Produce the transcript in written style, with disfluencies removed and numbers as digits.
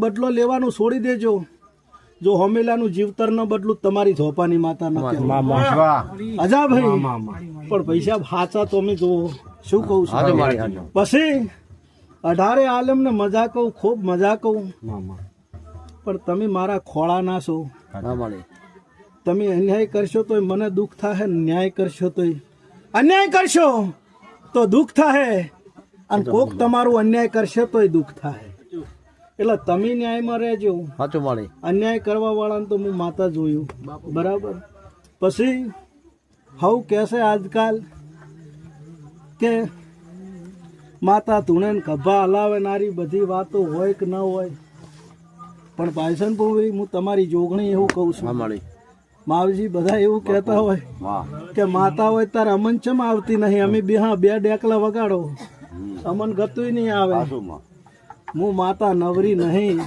બદલો લેવાનું છોડી દેજો. જો હોમેલાનું જીવતર ન બદલું તમારી ઝોપાની માતા ન અજા ભાઈ, પણ પૈસા હાચા તમે જુઓ. શું કહું છું? પછી 18 આલમ ને મજા કહું, ખૂબ મજા કહું, પણ તમે મારા ખોળા ના છો. તમે અન્યાય કરશો તો મને દુઃખ થાય, ન્યાય કરશો તો અન્યાય કરશો તો દુઃખ થાય, અને કોક તમારું અન્યાય કરશે તોય દુઃખ થાય. એટલે તમે ન્યાયમાં રહેજો. અન્યાય કરવા વાળાને તો હું માતા જોયું, બરાબર. પછી હવ કહેશે આજકાલ કે માતા ધૂણે કભા હલાવેનારી બધી વાતો હોય કે ન હોય, પણ પાયસનપુરી હું તમારી જોગણી એવું કહું છું. માવજી બધા એવું કહેતા હોય કે માતા હોય તારે અમન ચમ આવતી નહીં, અમે બે ડેકલા વગાડો, અમન ગતું નહીં આવે. હું માતા નવરી નહીં.